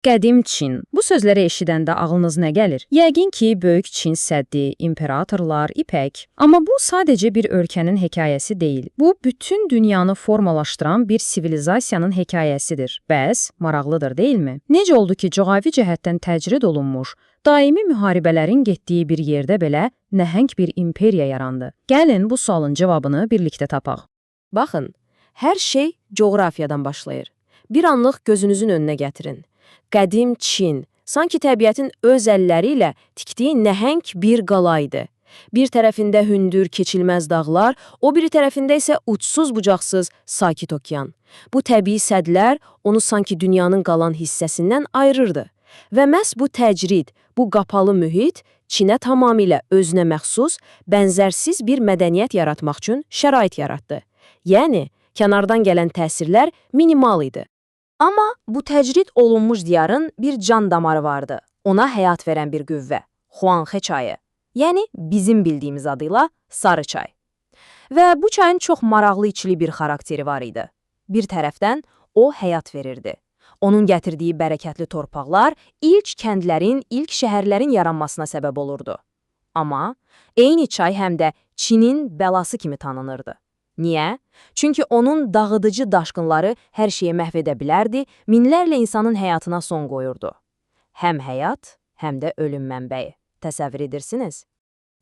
Qədim Çin. Bu sözləri eşidəndə ağlınız nə gəlir? Yəqin ki, Böyük Çin səddi, imperatorlar, ipək. Amma bu sadəcə bir ölkənin hekayəsi deyil. Bu, bütün dünyanı formalaşdıran bir sivilizasiyanın hekayəsidir. Bəs, maraqlıdır, deyilmi? Necə oldu ki, coğrafi cəhətdən təcrid olunmuş, daimi müharibələrin getdiyi bir yerdə belə nəhəng bir imperiya yarandı? Gəlin bu sualın cavabını birlikdə tapaq. Baxın, hər şey coğrafiyadan başlayır. Bir anlıq gözünüzün önünə gətirin. Qədim Çin, sanki təbiətin öz əlləri ilə tikdiyi nəhəng bir qalaydı. Bir tərəfində hündür, keçilməz dağlar, o biri tərəfində isə uçsuz-bucaqsız sakit okean. Bu təbii sədlər onu sanki dünyanın qalan hissəsindən ayırırdı. Və məhz bu təcrid, bu qapalı mühit Çinə tamamilə özünə məxsus, bənzərsiz bir mədəniyyət yaratmaq üçün şərait yaratdı. Yəni, kənardan gələn təsirlər minimal idi. Amma bu təcrid olunmuş diyarın bir can damarı vardı. Ona həyat verən bir qüvvə, Huanhe çayı. Yəni, bizim bildiyimiz adıyla sarı çay. Və bu çayın çox maraqlı içili bir xarakteri var idi. Bir tərəfdən o həyat verirdi. Onun gətirdiyi bərəkətli torpaqlar ilk kəndlərin, ilk şəhərlərin yaranmasına səbəb olurdu. Amma eyni çay həm də Çinin bəlası kimi tanınırdı. Niyə? Çünki onun dağıdıcı daşqınları hər şeyi məhv edə bilərdi, minlərlə insanın həyatına son qoyurdu. Həm həyat, həm də ölüm mənbəyi. Təsəvvür edirsiniz?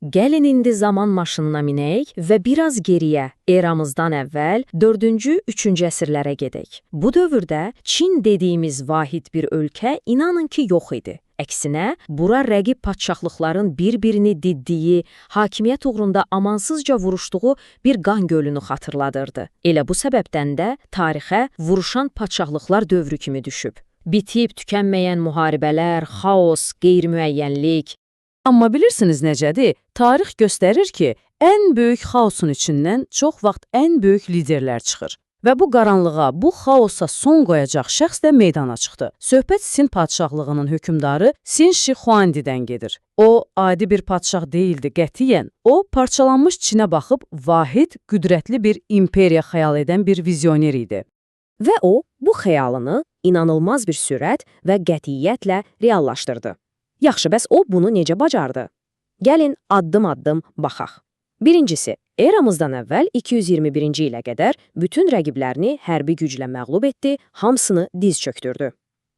Gəlin indi zaman maşınına minək və biraz geriyə, eramızdan əvvəl 4-cü, 3-cü əsrlərə gedək. Bu dövrdə Çin dediyimiz vahid bir ölkə inanın ki yox idi. Əksinə, bura rəqib padşahlıqların bir-birini diddiyi, hakimiyyət uğrunda amansızca vuruşduğu bir qan gölünü xatırladırdı. Elə bu səbəbdən də tarixə vuruşan padşahlıqlar dövrü kimi düşüb. Bitib tükənməyən müharibələr, xaos, qeyri-müəyyənlik. Amma bilirsiniz necədir? Tarix göstərir ki, ən böyük xaosun içindən çox vaxt ən böyük liderlər çıxır. Və bu qaranlığa, bu xaosa son qoyacaq şəxs də meydana çıxdı. Söhbət Sin padşahlığının hökmdarı Sin Shi Huangdidən gedir. O, adi bir padşah deyildi qətiyyən. O, parçalanmış Çinə baxıb vahid, qüdrətli bir imperiya xəyal edən bir vizyoner idi. Və o, bu xəyalını inanılmaz bir sürət və qətiyyətlə reallaşdırdı. Yaxşı, bəs o bunu necə bacardı? Gəlin addım-addım baxaq. Birincisi, eramızdan əvvəl 221-ci ilə qədər bütün rəqiblərini hərbi güclə məğlub etdi, hamısını diz çöktürdü.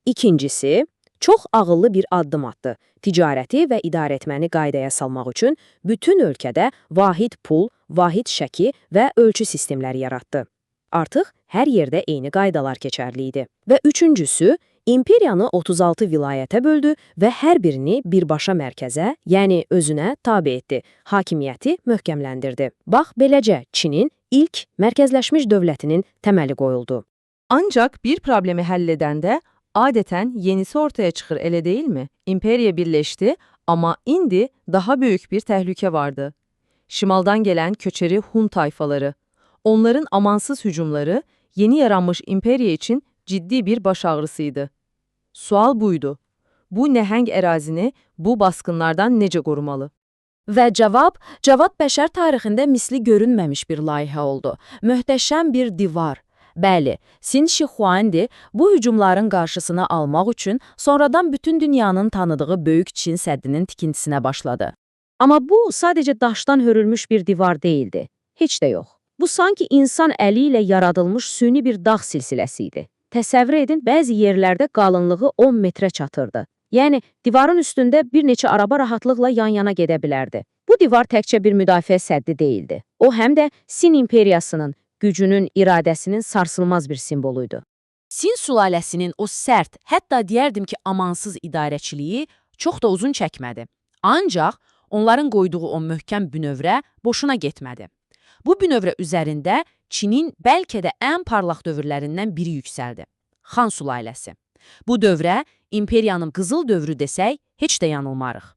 İkincisi, çox ağıllı bir addım atdı. Ticarəti və idarəetməni qaydaya salmaq üçün bütün ölkədə vahid pul, vahid şəki və ölçü sistemləri yaratdı. Artıq hər yerdə eyni qaydalar keçərli idi. Və üçüncüsü, imperiyanı 36 vilayətə böldü və hər birini birbaşa mərkəzə, yəni özünə tabe etdi, hakimiyyəti möhkəmləndirdi. Bax, beləcə Çinin ilk mərkəzləşmiş dövlətinin təməli qoyuldu. Ancaq bir problemi həll edəndə adətən yenisi ortaya çıxır, elə deyilmi? İmperiya birləşdi, amma indi daha böyük bir təhlükə vardı. Şimaldan gələn köçəri Hun tayfaları. Onların amansız hücumları yeni yaranmış imperiya üçün ciddi bir baş ağrısıydı. Sual buydu. Bu nəhəng ərazini bu baskınlardan necə qorumalı? Və cavab bəşər tarixində misli görünməmiş bir layihə oldu. Möhtəşəm bir divar. Bəli, Sin Shi Huangdi bu hücumların qarşısını almaq üçün sonradan bütün dünyanın tanıdığı Böyük Çin səddinin tikintisinə başladı. Amma bu sadəcə daşdan hörülmüş bir divar değildi. Heç də yox. Bu sanki insan əli ilə yaradılmış süni bir dağ silsiləsi idi. Təsəvvür edin, bəzi yerlərdə qalınlığı 10 metrə çatırdı. Yəni, divarın üstündə bir neçə araba rahatlıqla yan-yana gedə bilərdi. Bu divar təkcə bir müdafiə səddi değildi. O, həm də Sin imperiyasının, gücünün, iradəsinin sarsılmaz bir simvoluydu. Sin sülaləsinin o sərt, hətta deyərdim ki, amansız idarəçiliyi çox da uzun çəkmədi. Ancaq onların qoyduğu o möhkəm bünövrə boşuna getmədi. Bu bünövrə üzərində Çinin bəlkə də ən parlaq dövrlərindən biri yüksəldi. Xan sülaləsi. Bu dövrə imperiyanın qızıl dövrü desək, heç də yanılmarıq.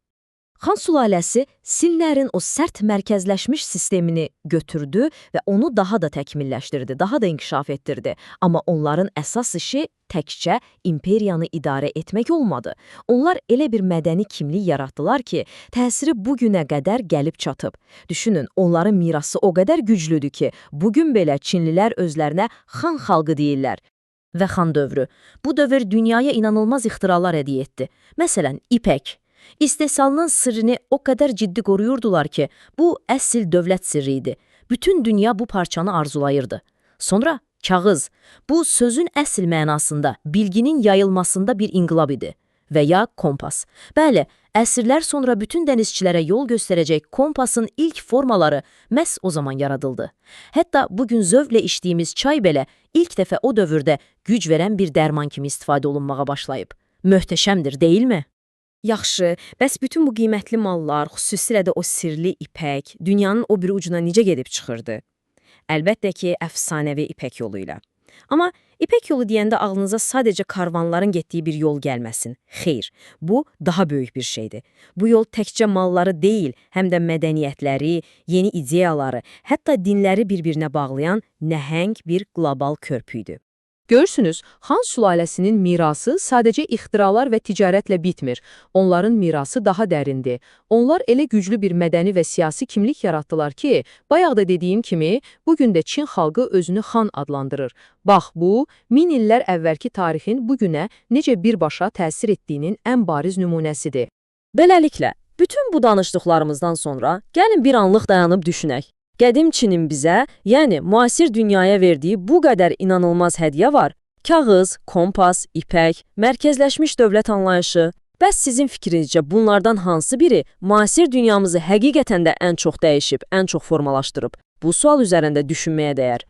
Xan sülaləsi Sinlərin o sərt mərkəzləşmiş sistemini götürdü və onu daha da təkmilləşdirdi, daha da inkişaf etdirdi. Amma onların əsas işi təkcə imperiyanı idarə etmək olmadı. Onlar elə bir mədəni kimlik yaratdılar ki, təsiri bugünə qədər gəlib çatıb. Düşünün, onların mirası o qədər güclüdür ki, bugün belə Çinlilər özlərinə xan xalqı deyirlər. və xan dövrü. Bu dövr dünyaya inanılmaz ixtiralar hədiyyə etdi. Məsələn, ipək. İstehsalının sırrını o qədər ciddi qoruyurdular ki, bu əsl dövlət sirri idi. Bütün dünya bu parçanı arzulayırdı. Sonra kağız. Bu sözün əsl mənasında, bilginin yayılmasında bir inqilab idi. Və ya kompas. Bəli, əsrlər sonra bütün dənizçilərə yol göstərəcək kompasın ilk formaları məhz o zaman yaradıldı. Hətta bugün zövqlə içdiyimiz çay belə ilk dəfə o dövrdə güc verən bir dərman kimi istifadə olunmağa başlayıb. Möhtəşəmdir, deyilmi? Yaxşı, bəs bütün bu qiymətli mallar, xüsusilə də o sirli ipək, dünyanın o biri ucuna necə gedib çıxırdı? Əlbəttə ki, əfsanəvi ipək yolu ilə. Amma ipək yolu deyəndə ağlınıza sadəcə karvanların getdiyi bir yol gəlməsin. Xeyr, bu daha böyük bir şeydir. Bu yol təkcə malları deyil, həm də mədəniyyətləri, yeni ideyaları, hətta dinləri bir-birinə bağlayan nəhəng bir qlobal körpü idi. Görürsünüz, Xan sülaləsinin mirası sadəcə ixtiralar və ticarətlə bitmir. Onların mirası daha dərindir. Onlar elə güclü bir mədəni və siyasi kimlik yaratdılar ki, bayaq da dediyim kimi, bugün də Çin xalqı özünü xan adlandırır. Bax, bu, 1000 illər əvvəlki tarixin bugünə necə birbaşa təsir etdiyinin ən bariz nümunəsidir. Beləliklə, bütün bu danışdıqlarımızdan sonra gəlin bir anlıq dayanıb düşünək. Qədim Çinin bizə, yəni müasir dünyaya verdiyi bu qədər inanılmaz hədiyyə var. Kağız, kompas, ipək, mərkəzləşmiş dövlət anlayışı. Bəs sizin fikrinizcə bunlardan hansı biri müasir dünyamızı həqiqətən də ən çox dəyişib, ən çox formalaşdırıb? Bu sual üzərində düşünməyə dəyər.